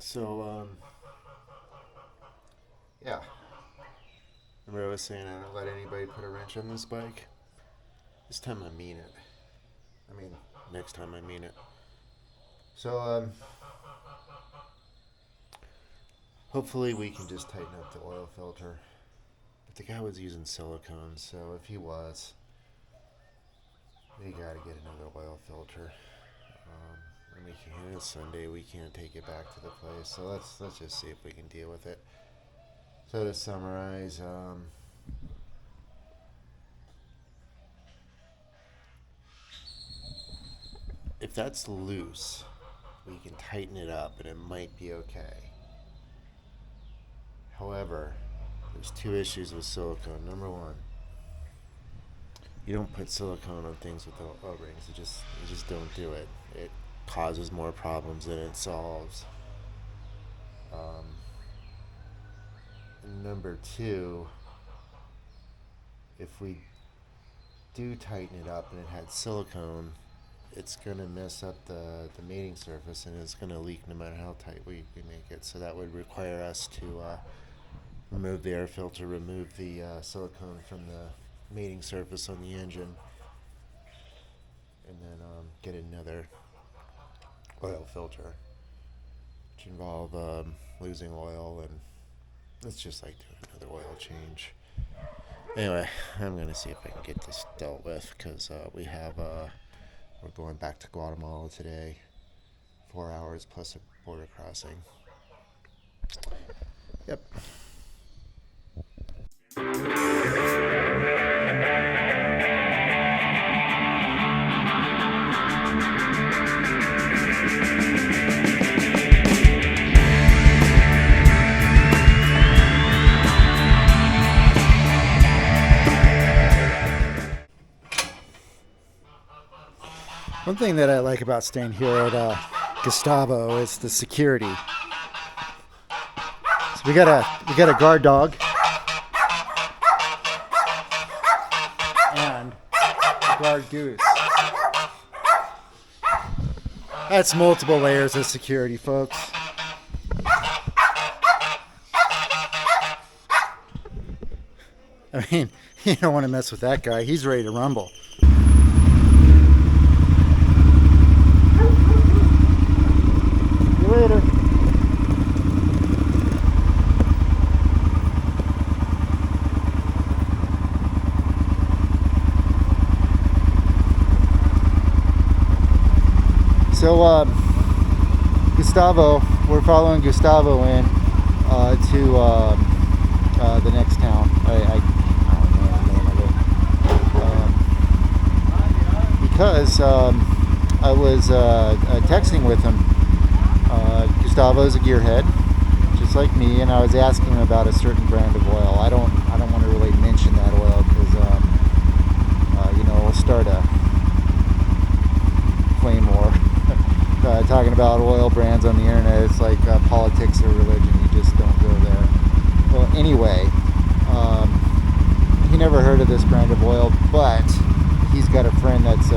So, yeah. Remember I was saying I don't let anybody put a wrench on this bike? This time I mean it. I mean, next time I mean it. So, hopefully we can just tighten up the oil filter. But the guy was using silicone, so if he was, we gotta get another oil filter. And it's Sunday, we can't take it back to the place, so let's just see if we can deal with it. So to summarize, if that's loose, we can tighten it up and it might be okay. However, there's two issues with silicone. Number one, you don't put silicone on things with O-rings. You just don't do it. It causes more problems than it solves. And number two, if we do tighten it up and it had silicone, it's going to mess up the mating surface and it's going to leak no matter how tight we make it. So that would require us to remove the air filter, remove the silicone from the mating surface on the engine, and then get another oil filter, which involve losing oil, and it's just like doing another oil change. Anyway, I'm going to see if I can get this dealt with, because we're going back to Guatemala today, 4 hours plus a border crossing. Yep. One thing that I like about staying here at Gustavo is the security. So we got a guard dog and a guard goose. That's multiple layers of security, folks. I mean, you don't want to mess with that guy. He's ready to rumble. Later. So Gustavo, we're following Gustavo in to the next town. I don't know the name of it. Because I was texting with him. Gustavo's a gearhead, just like me, and I was asking him about a certain brand of oil. I don't want to really mention that oil because we'll start a flame war. Talking about oil brands on the internet, it's like politics or religion. You just don't go there. Well, anyway, he never heard of this brand of oil, but he's got a friend that's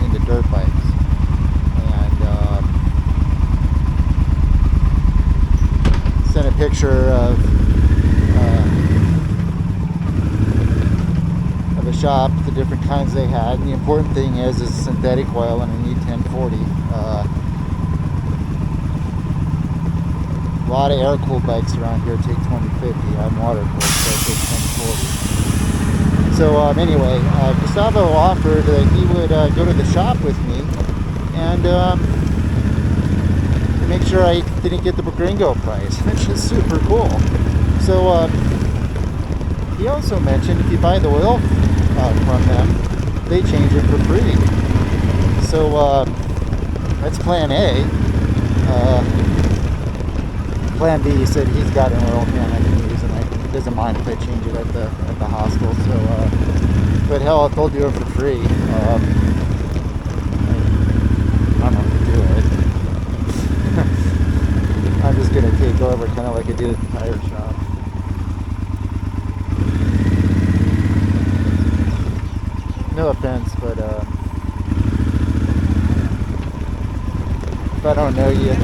into dirt bikes. Sent a picture of a shop, the different kinds they had, and the important thing is synthetic oil and an E1040. A lot of air-cooled bikes around here take 2050. I'm water-cooled, so I take 2040. So anyway, Gustavo offered that he would go to the shop with me and make sure I didn't get the gringo price, which is super cool. So he also mentioned if you buy the oil from them, they change it for free. So that's plan A. Plan B, he said he's got an oil can I can use, and he doesn't mind if I change it at the hostel. So, but hell, if they'll do it for free, I'm not gonna do it. I'm just going to take over kind of like I did at the tire shop. No offense, but if I don't know you,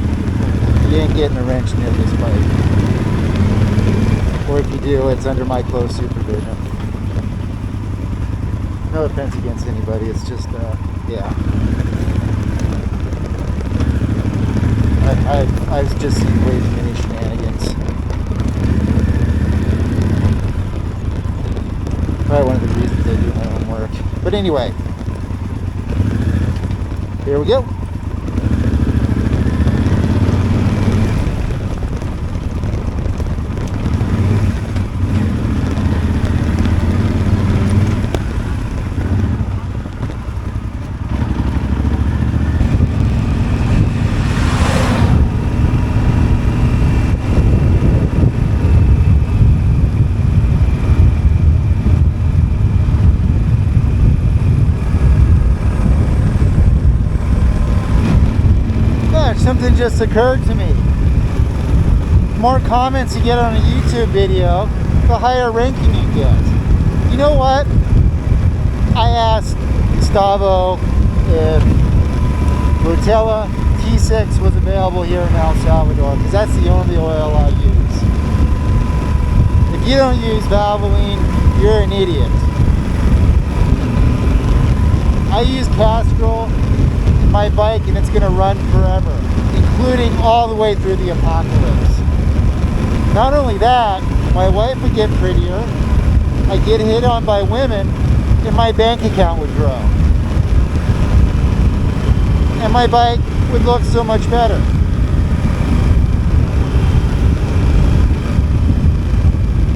You ain't getting a wrench near this bike. Or if you do, it's under my close supervision. No offense against anybody, it's just, yeah. I've just seen way too many shenanigans. Probably one of the reasons I do my own work. But anyway, here we go. Something just occurred to me. The more comments you get on a YouTube video, the higher ranking you get. You know what? I asked Gustavo if Rotella T6 was available here in El Salvador, because that's the only oil I use. If you don't use Valvoline, you're an idiot. I use Castrol in my bike and it's going to run forever, including all the way through the apocalypse. Not only that, my wife would get prettier, I'd get hit on by women, and my bank account would grow. And my bike would look so much better.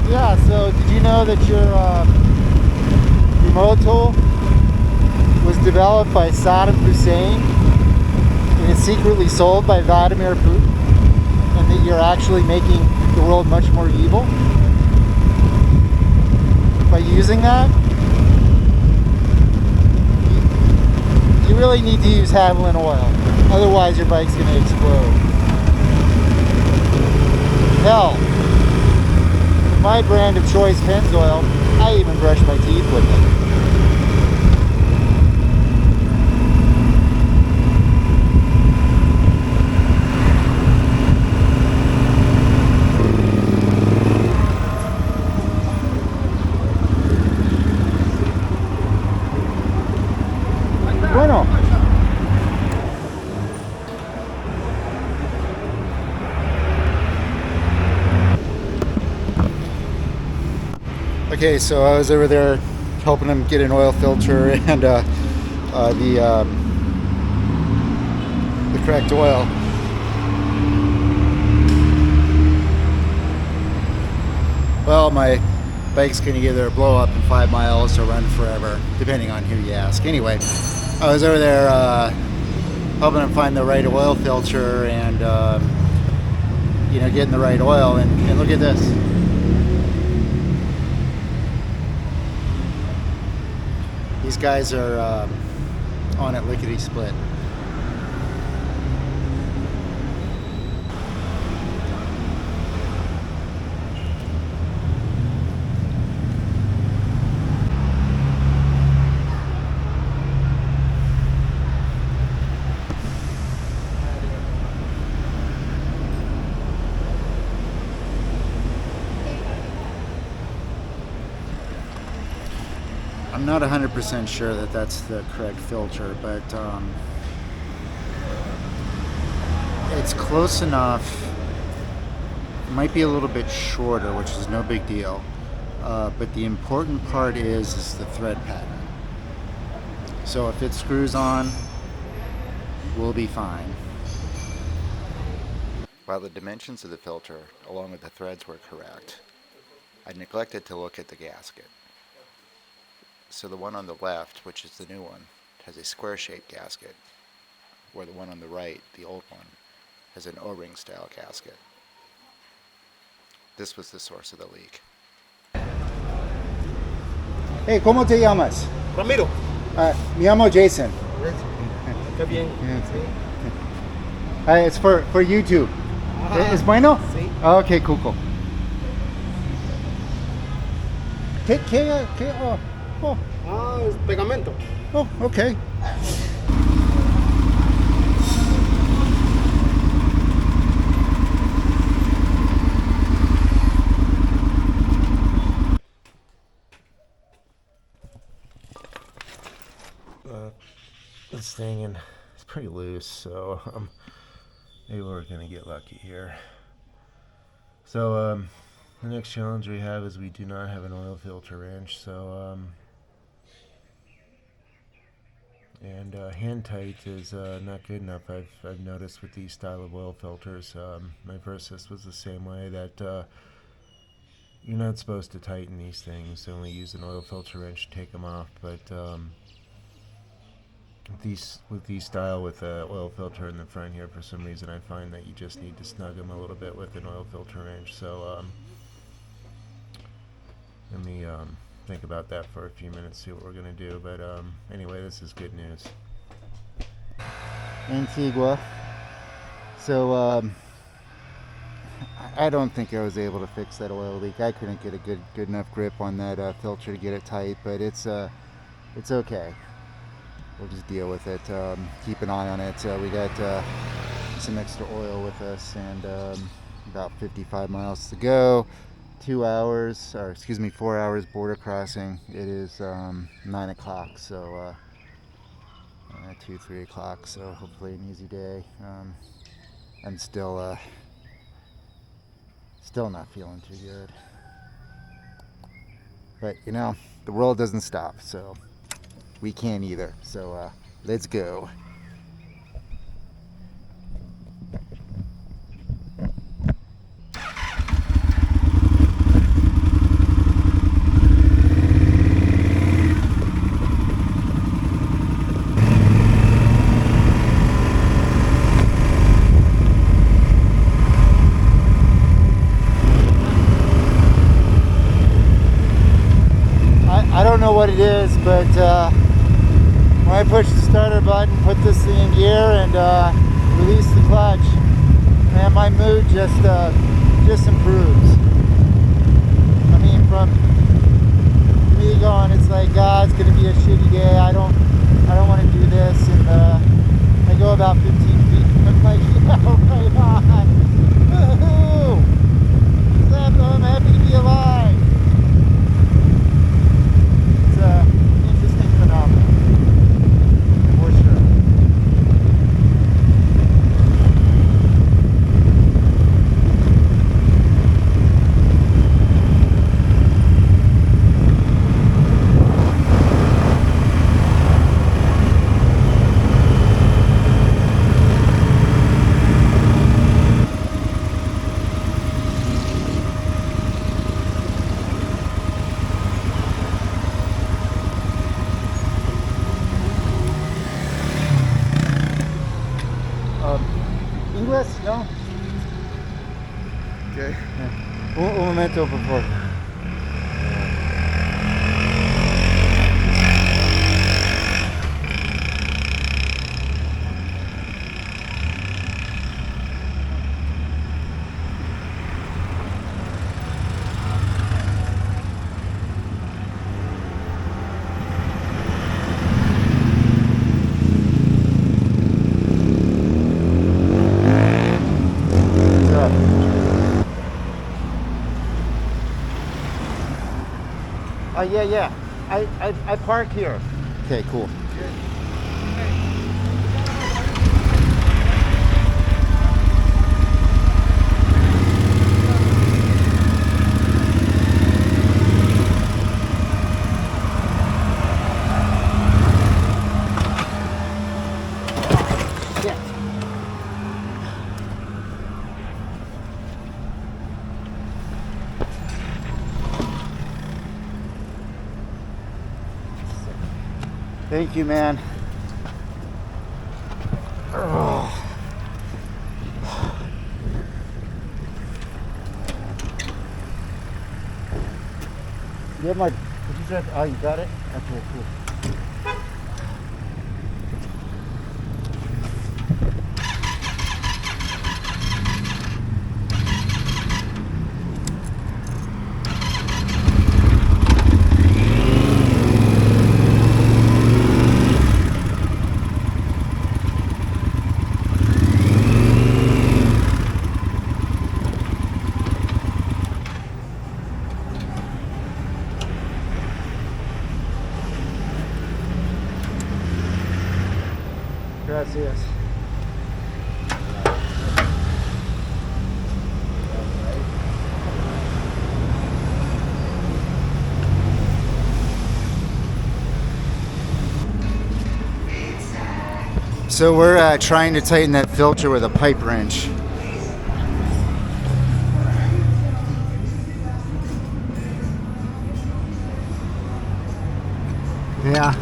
Yeah, so did you know that your remote tool was developed by Saddam Hussein and is secretly sold by Vladimir Putin, and that you're actually making the world much more evil by using that? You really need to use Haviland oil, otherwise your bike's going to explode. Hell, my brand of choice Pennzoil, I even brush my teeth with it. Bueno. Okay, so I was over there helping him get an oil filter and the correct oil. Well, my bike's going to either blow up in 5 miles or run forever, depending on who you ask. Anyway, I was over there helping him find the right oil filter and getting the right oil. And look at this. These guys are on it lickety split. I'm not 100% sure that that's the correct filter, but it's close enough. It might be a little bit shorter, which is no big deal, but the important part is the thread pattern. So if it screws on, we'll be fine. While the dimensions of the filter, along with the threads, were correct, I neglected to look at the gasket. So the one on the left, which is the new one, has a square-shaped gasket, where the one on the right, the old one, has an O-ring style gasket. This was the source of the leak. Hey, ¿cómo te llamas? Ramiro. Me llamo Jason. Qué bien. It's for YouTube. Ajá. ¿Es bueno? Sí. Okay, cool. ¿Qué? Oh, Es pegamento. oh, okay. this thing, and it's pretty loose, so maybe we're gonna get lucky here. So the next challenge we have is we do not have an oil filter wrench, so and hand tight is not good enough. I've noticed with these style of oil filters. My Versys was the same way, that you're not supposed to tighten these things. Only use an oil filter wrench to take them off. But with these style with a oil filter in the front here, for some reason I find that you just need to snug them a little bit with an oil filter wrench. So let me think about that for a few minutes, see what we're gonna do. But anyway, this is good news. Antigua. So I don't think I was able to fix that oil leak. I couldn't get a good enough grip on that filter to get it tight, but it's okay. We'll just deal with it. Keep an eye on it. We got some extra oil with us, and about 55 miles to go. 4 hours border crossing. It is 9 o'clock, so 2-3 o'clock, so hopefully an easy day. I'm still not feeling too good, but you know, the world doesn't stop, so we can't either. So let's go. I don't know what it is, but when I push the starter button, put this thing in gear, and release the clutch, man, my mood just improves. I mean, from me going, it's like, God, it's gonna be a shitty day. I don't want to do this, and I go about 15 feet. I'm like, yeah, right on. Woohoo! I'm happy to be alive. Interesting phenomenon, for sure. English? No? Okay. Un momento, por favor. Yeah. I park here. Okay, cool. Shit. Thank you, man. Oh. You have my, did you drive, oh, you got it? Okay, cool. So we're trying to tighten that filter with a pipe wrench. Yeah.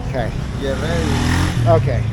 Okay. You ready? Okay.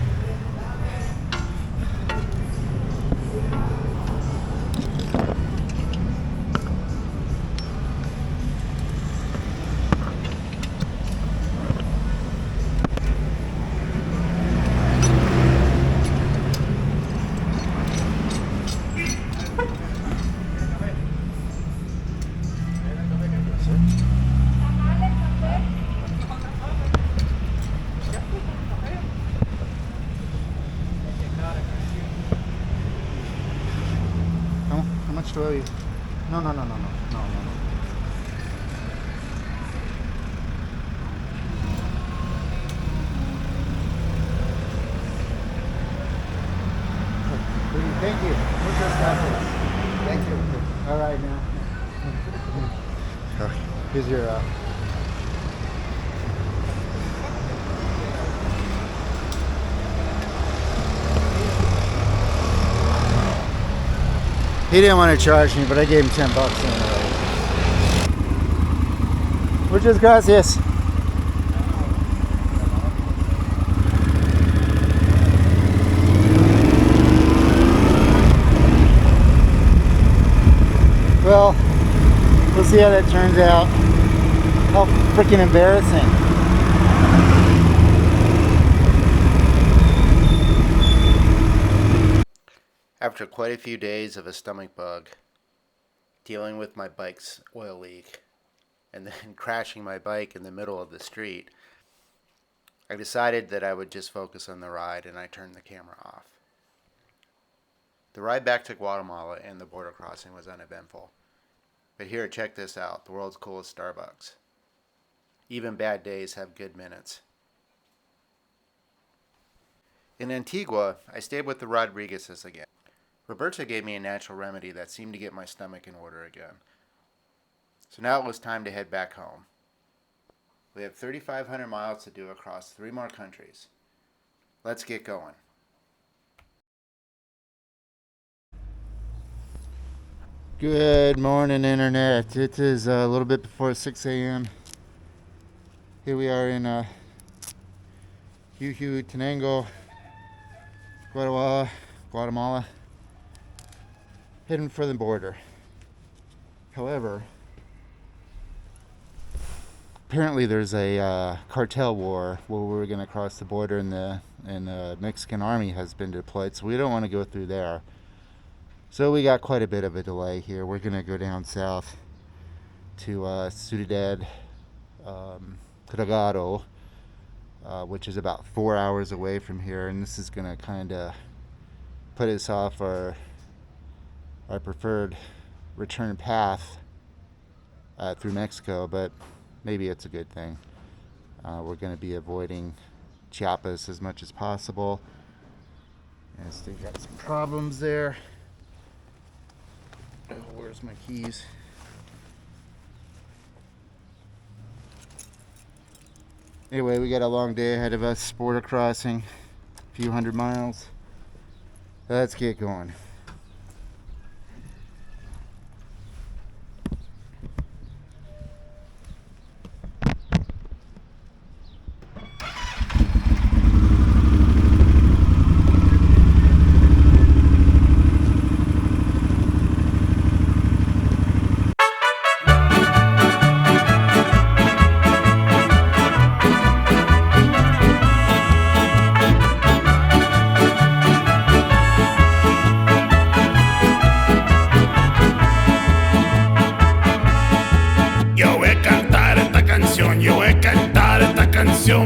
How much do I owe you? No. Thank you. Thank you. All right, now. Here's your. He didn't want to charge me, but I gave him $10 anyway. Muchas gracias. Well, we'll see how that turns out. How freaking embarrassing. After quite a few days of a stomach bug, dealing with my bike's oil leak, and then crashing my bike in the middle of the street, I decided that I would just focus on the ride, and I turned the camera off. The ride back to Guatemala and the border crossing was uneventful. But here, check this out, the world's coolest Starbucks. Even bad days have good minutes. In Antigua, I stayed with the Rodriguezes again. Roberta gave me a natural remedy that seemed to get my stomach in order again. So now it was time to head back home. We have 3,500 miles to do across 3 more countries. Let's get going. Good morning, Internet. It is a little bit before 6 a.m. Here we are in Tenere, Guatemala, heading for the border. However, apparently there's a cartel war where we're going to cross the border, and the Mexican army has been deployed, so we don't want to go through there. So we got quite a bit of a delay here. We're going to go down south to Ciudad Delgado, which is about 4 hours away from here, and this is going to kind of put us off our preferred return path through Mexico, but maybe it's a good thing. We're going to be avoiding Chiapas as much as possible. Yes, they got some problems there. Oh, where's my keys? Anyway, we got a long day ahead of us, border crossing, a few hundred miles. Let's get going.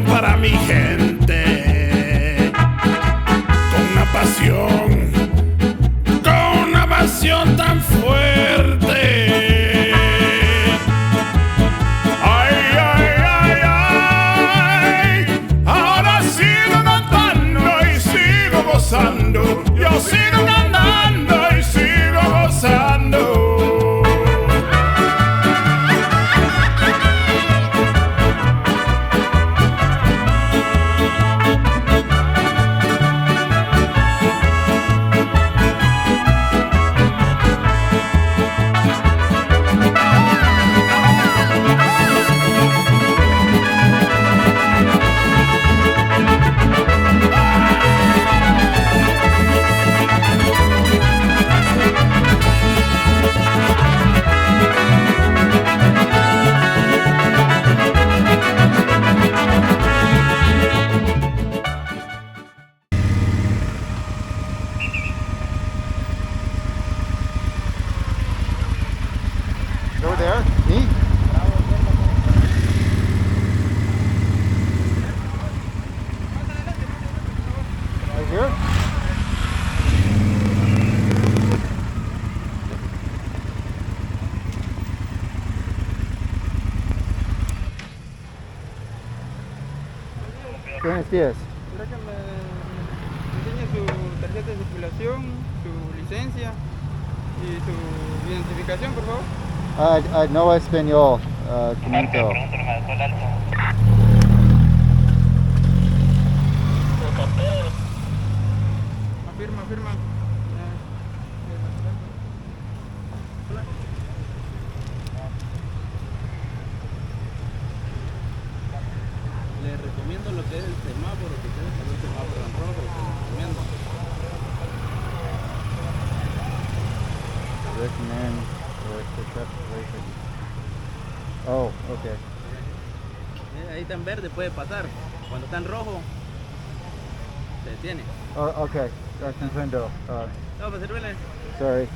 Para mi gente, con una pasión tan fuerte. Ay, ay, ay, ay, ahora sigo cantando y sigo gozando, yo sigo cantando y sigo gozando. Buenos días. Quiero que me enseñe su tarjeta de circulación, su licencia y su identificación, por favor. No español, comento. Afirma. Le recomiendo lo que es el semáforo, que tiene que ser el semáforo en rojo, se lo recomiendo. Recommend or pick up place. Oh, okay. Ahí está en verde, puede pasar. Cuando está en rojo, se detiene. Oh, okay. Comprendo. No, pues sírvele. Sorry.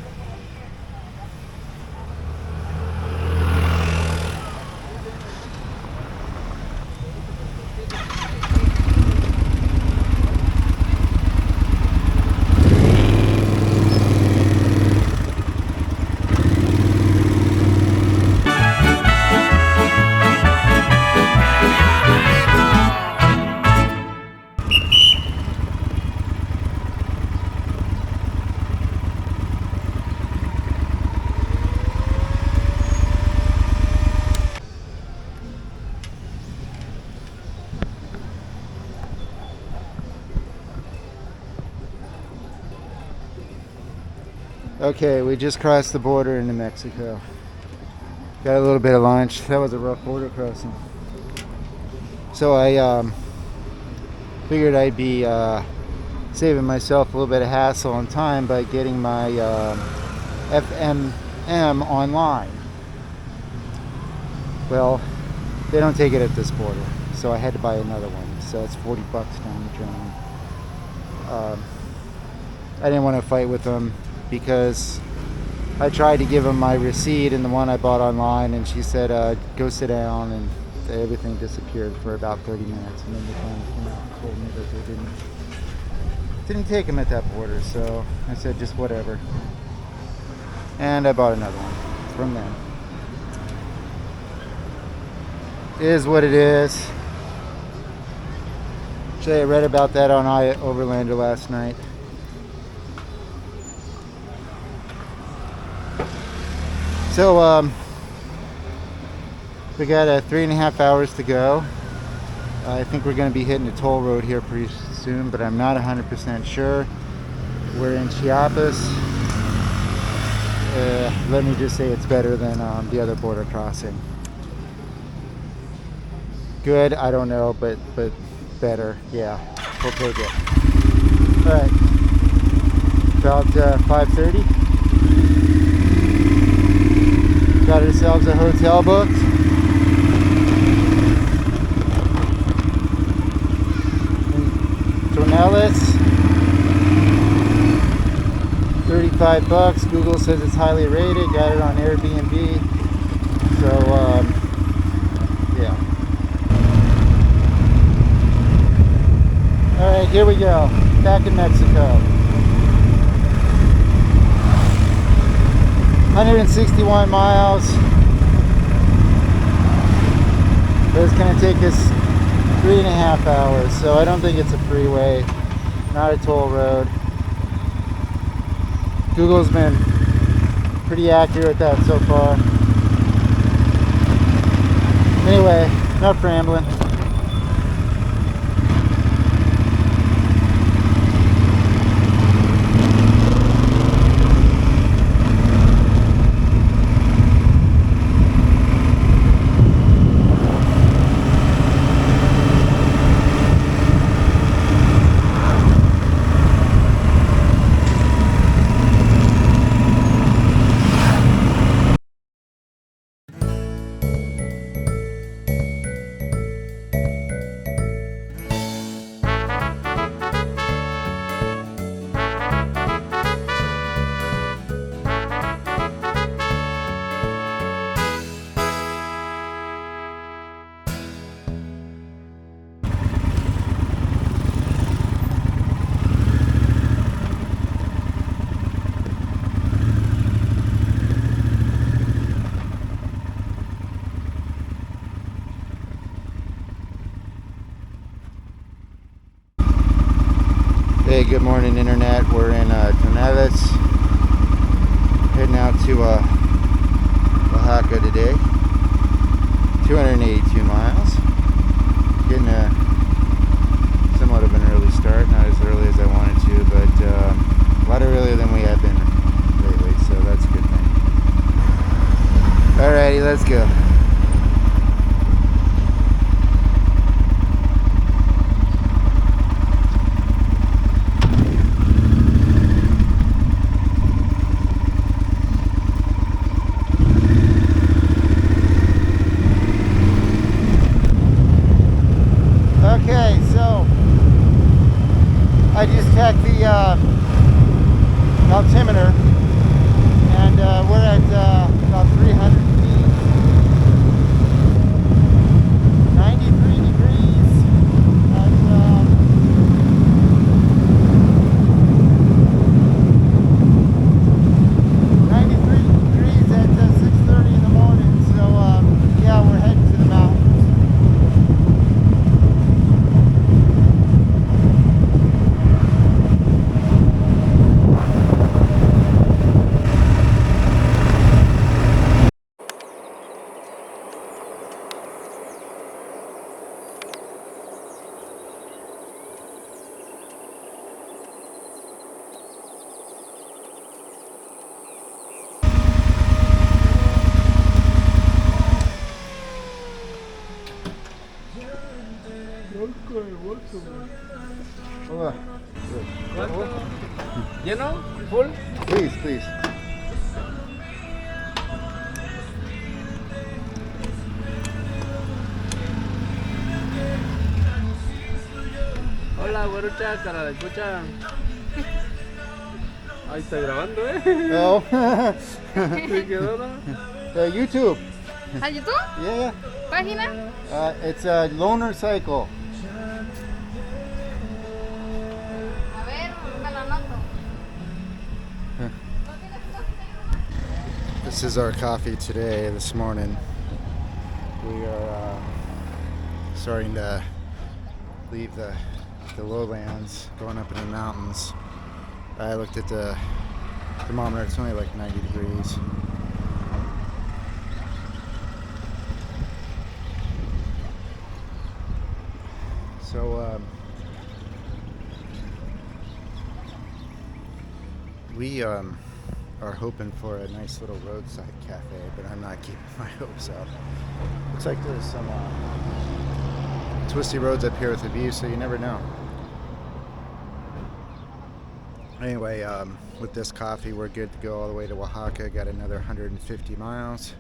Okay, we just crossed the border into Mexico. Got a little bit of lunch. That was a rough border crossing. So I figured I'd be saving myself a little bit of hassle and time by getting my FMM online. Well, they don't take it at this border, so I had to buy another one. So it's $40 down the drain. I didn't want to fight with them because I tried to give them my receipt and the one I bought online, and she said, go sit down, and everything disappeared for about 30 minutes, and then they finally came out and told me that they didn't take them at that border. So I said, just whatever, and I bought another one from them. It is what it is. Actually, I read about that on Overlander last night. So we got 3.5 hours to go. I think we're going to be hitting a toll road here pretty soon, but I'm not 100% sure. We're in Chiapas. Let me just say it's better than the other border crossing. Good, I don't know, but better, yeah. We'll take it. All right, about 5:30. Got ourselves a hotel booked. In Tornelles. $35. Google says it's highly rated. Got it on Airbnb. So, yeah. Alright, here we go. Back in Mexico. 161 miles. But it's going to take us 3.5 hours, so I don't think it's a freeway, not a toll road. Google's been pretty accurate at that so far. Anyway, enough rambling. Hey, good morning, Internet. We're in Tenere, heading out to Oaxaca today. 282 miles. Getting somewhat of an early start, not as early as I wanted to, but a lot earlier than we have been lately, so that's a good thing. Alrighty, let's go. Okay, so I just checked the altimeter, and we're at about 300 feet, 93 degrees at 93 degrees at 6:30 in the morning. So yeah, we're heading to the mountains. ¿Lleno? ¿Full? Please, please. Hola, güerucha, cara de escucha. Ahí está grabando, Oh. Se quedó, ¿no? YouTube. ¿A YouTube? Yeah, ¿Página? yeah. It's a loaner cycle. A ver, me lo anoto. This is our coffee today, this morning. We are starting to leave the lowlands, going up in the mountains. I looked at the thermometer, it's only like 90 degrees. So we are hoping for a nice little roadside cafe, but I'm not keeping my hopes up. Looks like there's some twisty roads up here with a view, so you never know. Anyway, with this coffee, we're good to go all the way to Oaxaca. Got another 150 miles.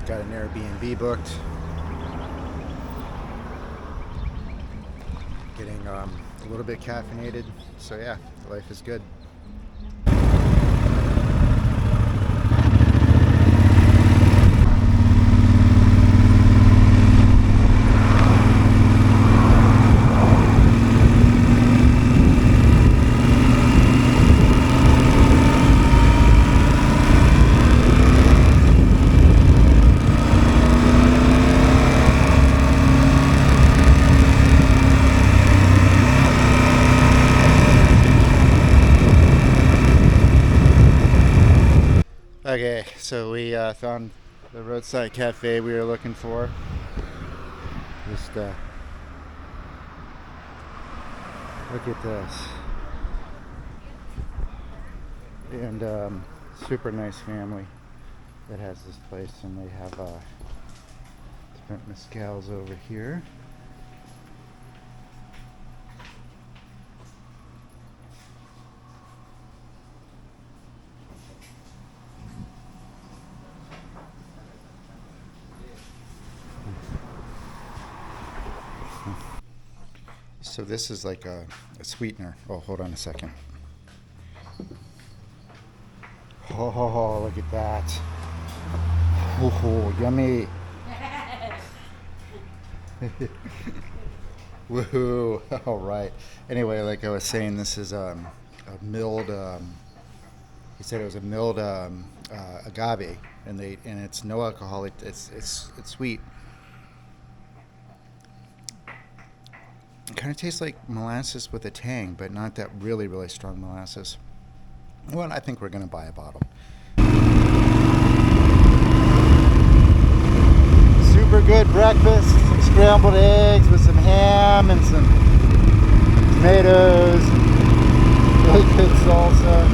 Got an Airbnb booked. Getting a little bit caffeinated, so yeah, life is good. Okay, so we found the roadside cafe we were looking for. Just look at this. And super nice family that has this place, and they have different mezcals over here. So this is like a sweetener. Oh, hold on a second. Oh, look at that. Oh, yummy. Woohoo. All right. Anyway, like I was saying, this is a milled, he said it was a milled agave, and it's no alcohol. It's sweet. Kind of tastes like molasses with a tang, but not that really, really strong molasses. Well, I think we're going to buy a bottle. Super good breakfast. Some scrambled eggs with some ham and some tomatoes. Really good salsa.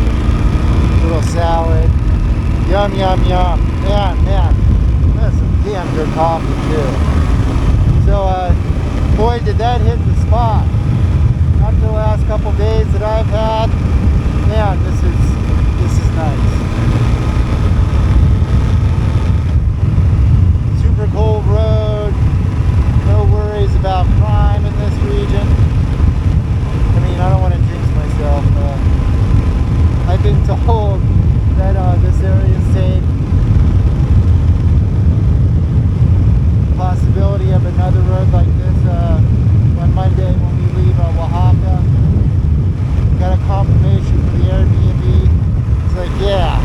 A little salad. Yum, yum, yum. Man. That's some damn good coffee, too. So, boy, did that hit the spot. After the last couple days that I've had, man, this is nice. Super cold road, no worries about crime in this region. I mean, I don't want to jinx myself. I've been told that this area is safe. Possibility of another road like this on Monday when we leave Oaxaca. Got a confirmation for the Airbnb. It's like, yeah.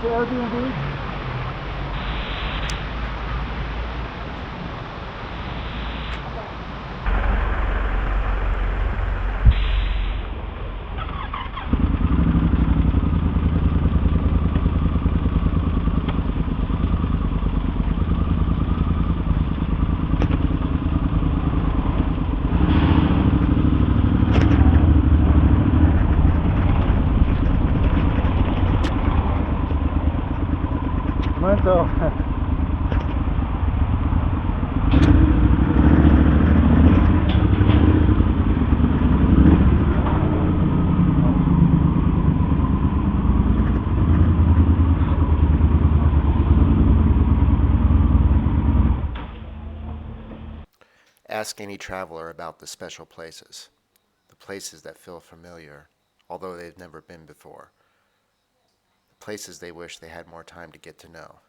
Airbnb. Momento. Ask any traveler about the special places, the places that feel familiar, although they've never been before. Places they wish they had more time to get to know.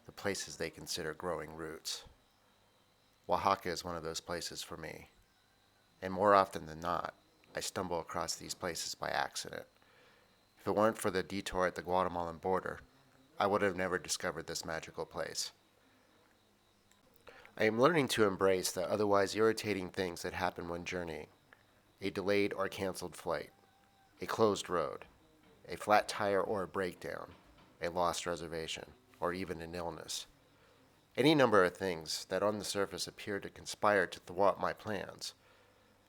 The places they consider growing roots. Oaxaca is one of those places for me. And more often than not, I stumble across these places by accident. If it weren't for the detour at the Guatemalan border, I would have never discovered this magical place. I am learning to embrace the otherwise irritating things that happen when journeying. A delayed or canceled flight, a closed road, a flat tire or a breakdown, a lost reservation, or even an illness. Any number of things that on the surface appear to conspire to thwart my plans.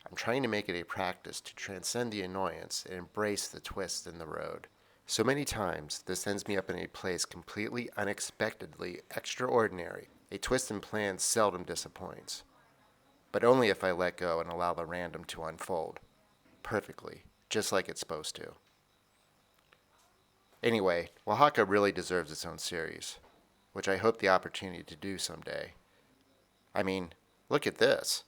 I'm trying to make it a practice to transcend the annoyance and embrace the twists in the road. So many times, this ends me up in a place completely unexpectedly extraordinary. A twist in plans seldom disappoints, but only if I let go and allow the random to unfold. Perfectly, just like it's supposed to. Anyway, Oaxaca really deserves its own series, which I hope the opportunity to do someday. I mean, look at this.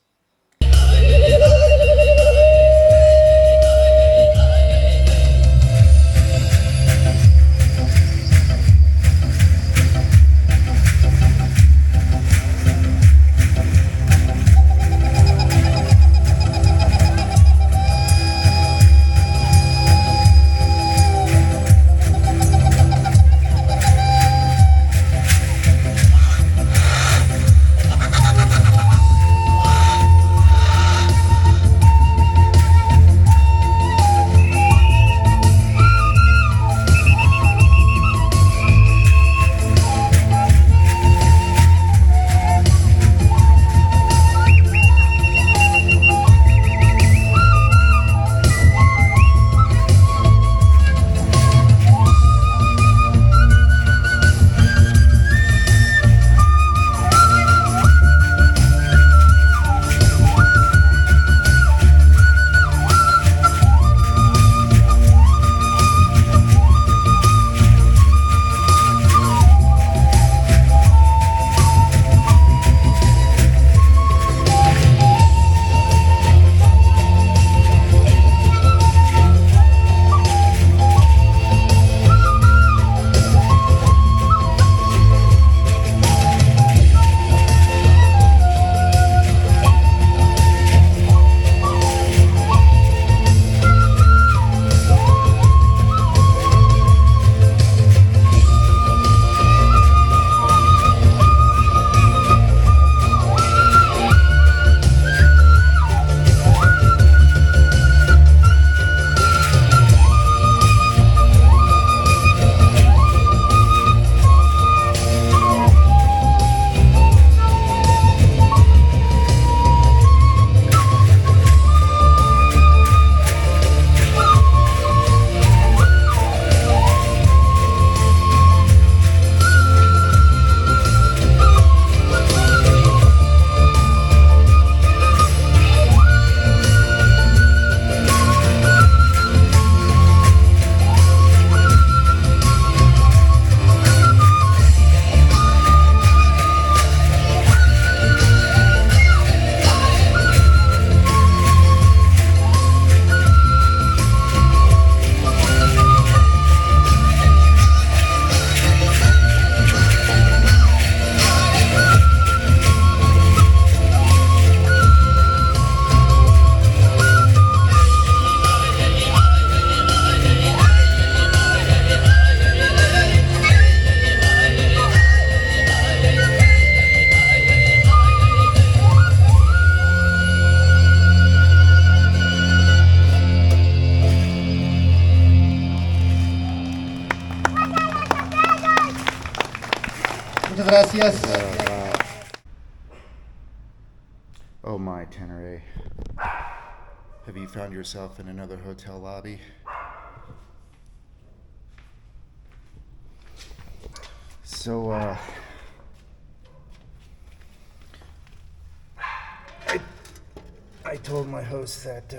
gracias. Oh my, Tenere. Have you found yourself in another hotel lobby? So, I told my host that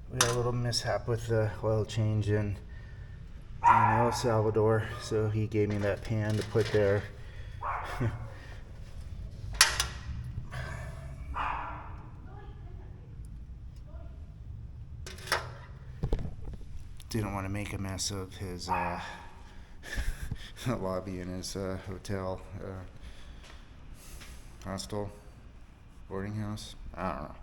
we had a little mishap with the oil change in El Salvador, so he gave me that pan to put there. Didn't want to make a mess of his lobby in his hotel, hostel, boarding house. I don't know.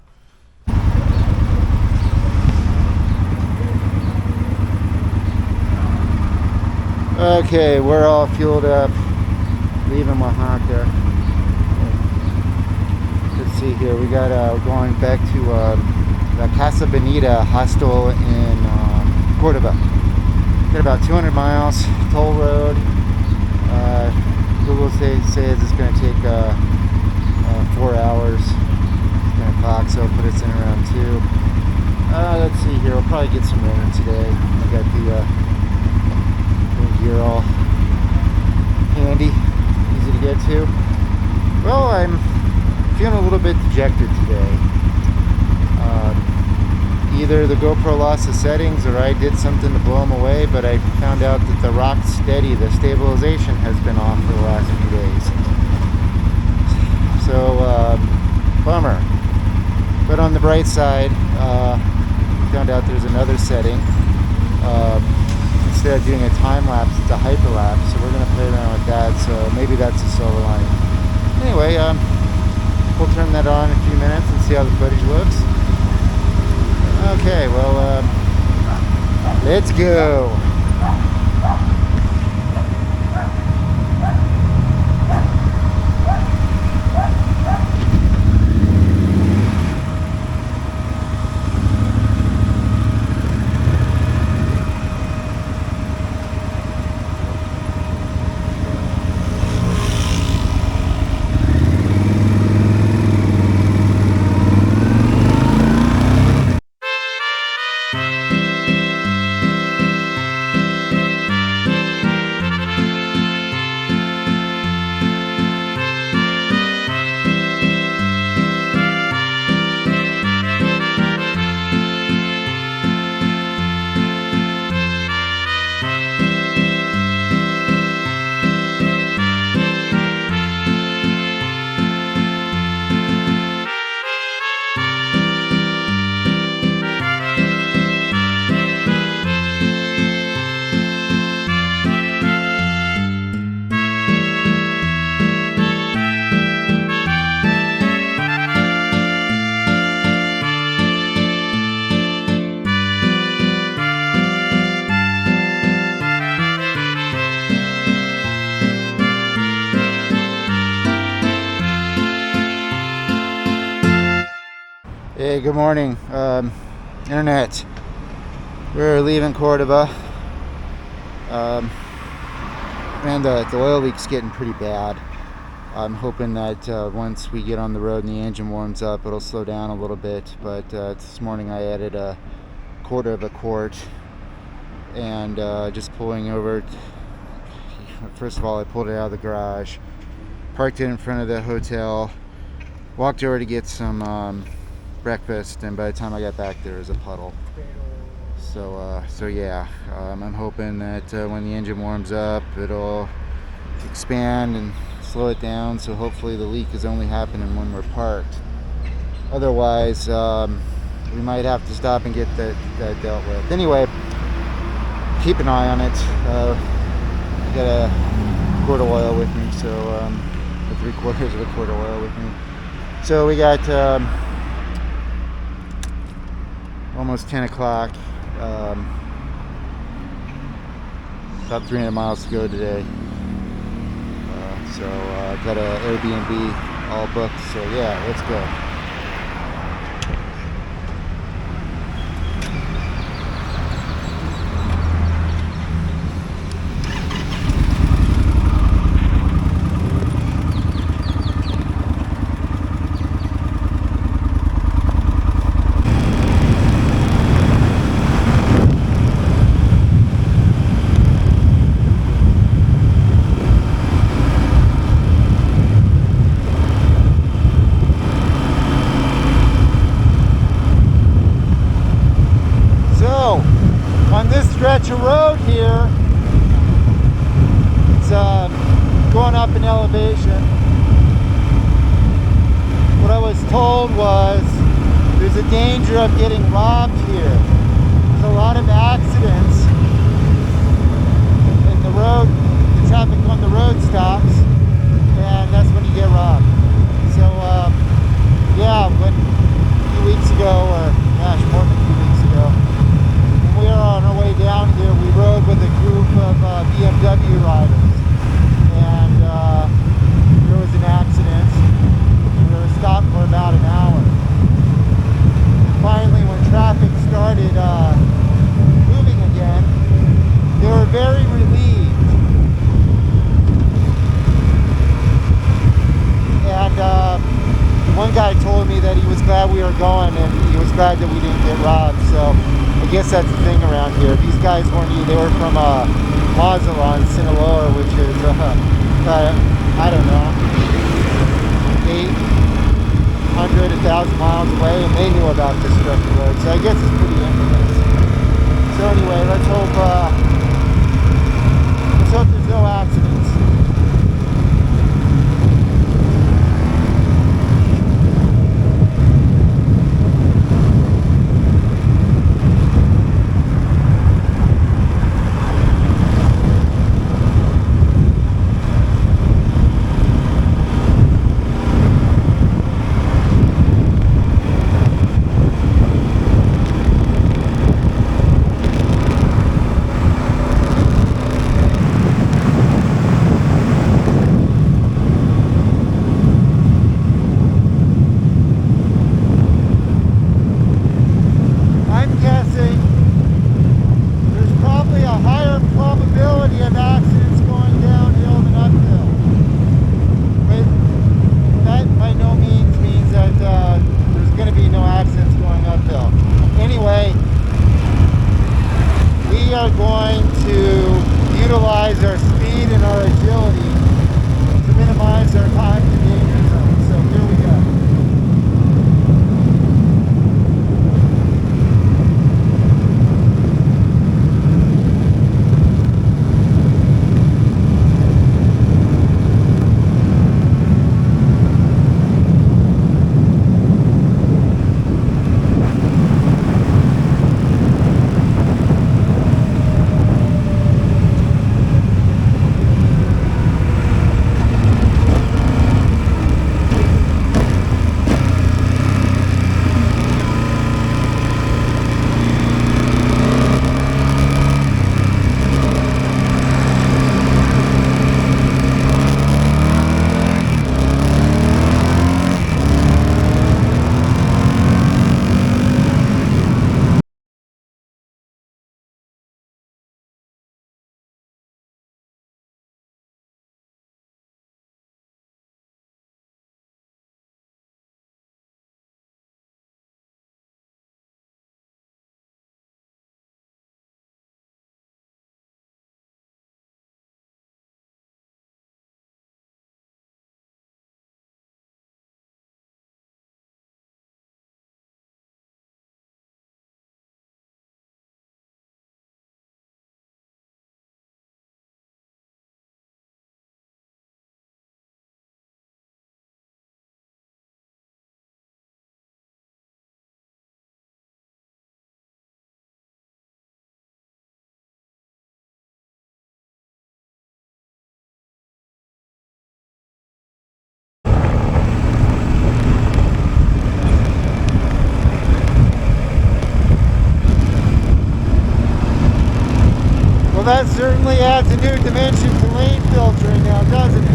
Okay, we're all fueled up, leaving Oaxaca. Let's see here, we got going back to the Casa Bonita hostel in Cordoba. Got about 200 miles, toll road. Google says it's going to take 4 hours. It's going to clock, so it'll put us in around 2. Let's see here, we'll probably get some rain today. I got the gear all handy, easy to get to. Well, I'm feeling a little bit dejected today. Either the GoPro lost the settings or I did something to blow them away, but I found out that the rock steady, the stabilization has been off for the last few days. So, bummer. But on the bright side, found out there's another setting. Instead of doing a time lapse, it's a hyperlapse, so we're going to play around with that, so maybe that's a silver lining. Anyway, we'll turn that on in a few minutes and see how the footage looks. Okay, well, let's go. Hey, good morning, internet. We're leaving Cordoba, and the oil leak's getting pretty bad. I'm hoping that once we get on the road and the engine warms up, it'll slow down a little bit. But this morning I added a quarter of a quart, and just pulling over. First of all, I pulled it out of the garage, parked it in front of the hotel, walked over to get some breakfast, and by the time I got back there was a puddle. So yeah, I'm hoping that when the engine warms up, it'll expand and slow it down, so hopefully the leak is only happening when we're parked. Otherwise, we might have to stop and get that dealt with. Anyway, keep an eye on it. I got a quart of oil with me, so 3/4 of a quart of oil with me. So we got almost 10 o'clock, about 300 miles to go today. So got an Airbnb all booked, so yeah, let's go. bunch of road here. It's going up in elevation. What I was told was there's a danger of getting robbed here. There's a lot of accidents in the road. The traffic on the road stops, and that's when you get robbed. So yeah, when a few weeks ago, or gosh, more than a few weeks ago, when we were on our way down here, we rode with a group of BMW riders, and there was an accident. We were stopped for about an hour. And finally, when traffic started moving again, they were very relieved. And one guy told me that he was glad we were going, and he was glad that we didn't get robbed. So I guess that's the thing around here. These guys weren't, they were from Mazatlan, Sinaloa, which is, I don't know, 800, 1,000 miles away, and they knew about this stretch of road. So I guess it's pretty infamous. So anyway, let's hope there's no accidents. Well, that certainly adds a new dimension to lane filtering now, doesn't it?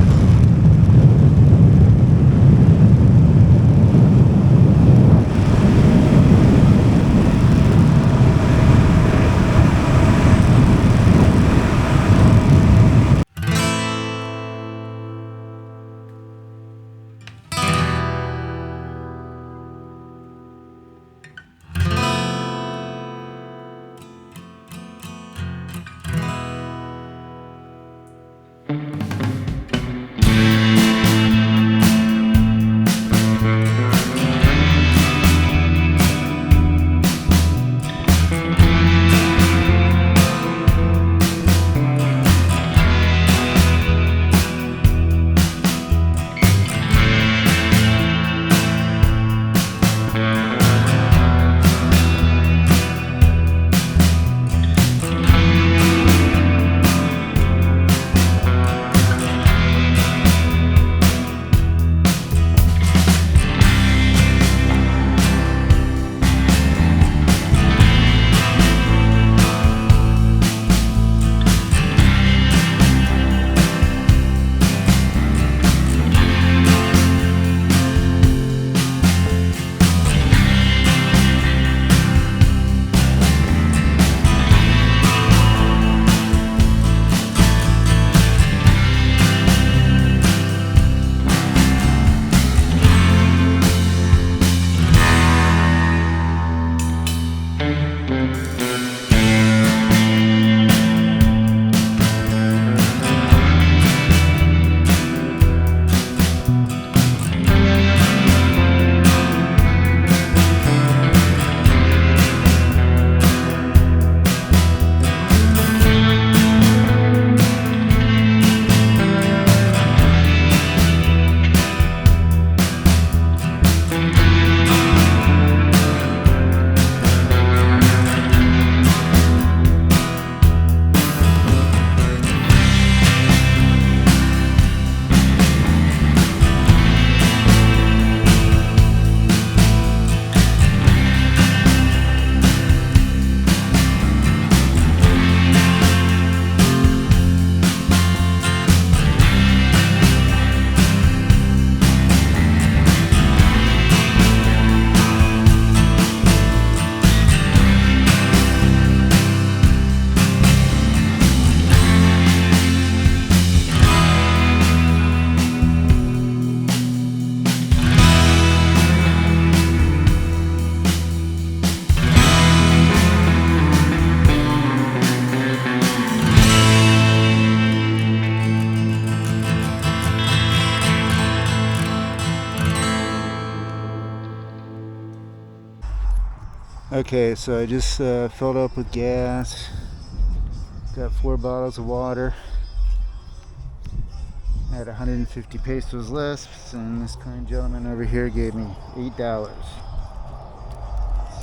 Okay, so I just filled up with gas. Got 4 bottles of water. I had 150 pesos left, and this kind gentleman over here gave me $8.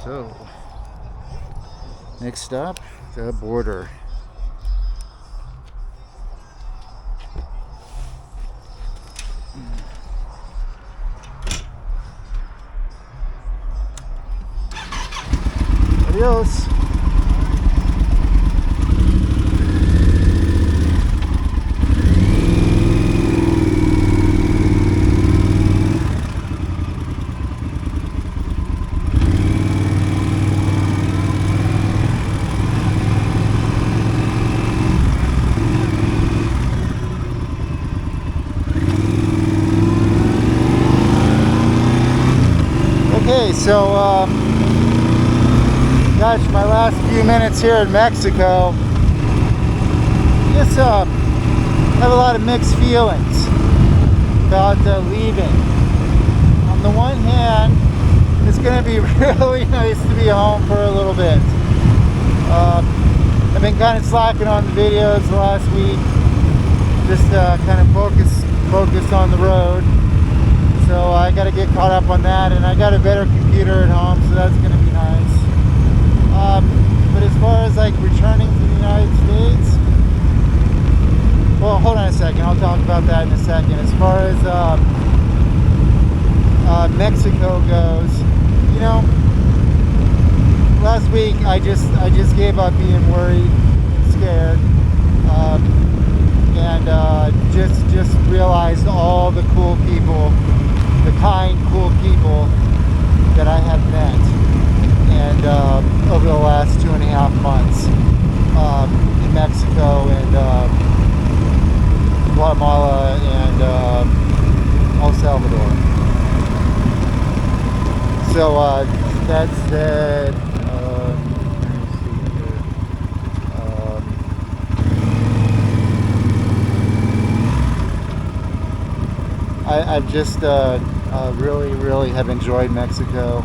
So, next stop, the border. Adios. Okay, so gosh, my last few minutes here in Mexico, I guess have a lot of mixed feelings about leaving. On the one hand, it's going to be really nice to be home for a little bit. I've been kind of slacking on the videos the last week, just kind of focused on the road. So I got to get caught up on that, and I got a better computer at home, so that's going to be nice. But as far as like returning to the United States, well, hold on a second, I'll talk about that in a second. As far as Mexico goes, you know, last week I just gave up being worried and scared, and just realized all the cool people, the kind, cool people that I have met, and over the last 2.5 months in Mexico and Guatemala and El Salvador. So that said, let me see here. I've just really have enjoyed Mexico.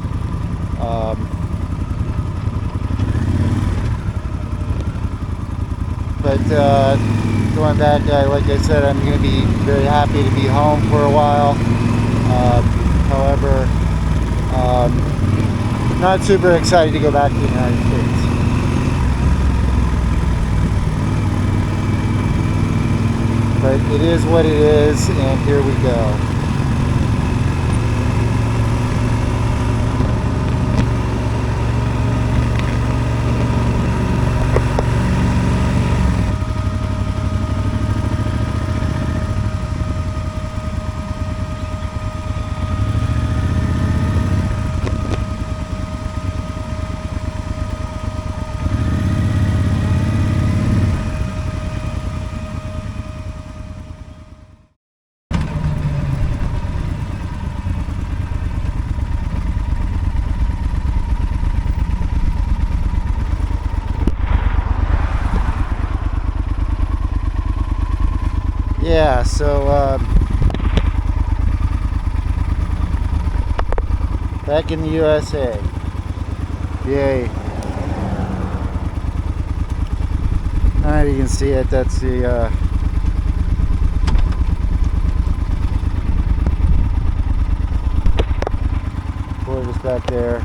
But going back, like I said, I'm going to be very happy to be home for a while. However, not super excited to go back to the United States. But it is what it is, and here we go. Yeah, so back in the USA. Yay. Alright, you can see it. That's the border's back there.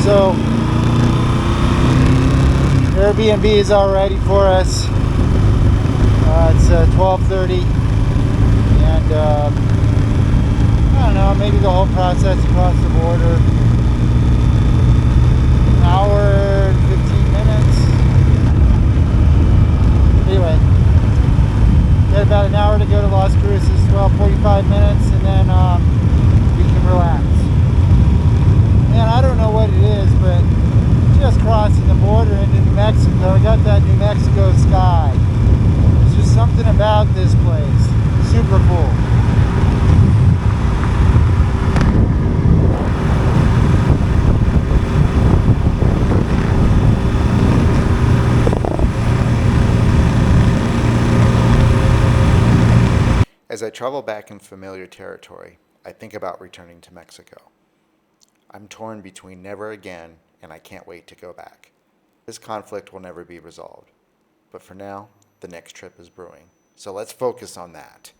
So Airbnb is all ready for us. It's 12:30, and I don't know, maybe the whole process across the border, an hour and 15 minutes. Anyway, got about an hour to go to Las Cruces, 12:45 minutes, and then we can relax. Man, I don't know what it is, but just crossing the border into New Mexico, I got that New Mexico sky. There's just something about this place. Super cool. travel back in familiar territory, I think about returning to Mexico. I'm torn between never again and I can't wait to go back. This conflict will never be resolved. But for now, the next trip is brewing. So let's focus on that.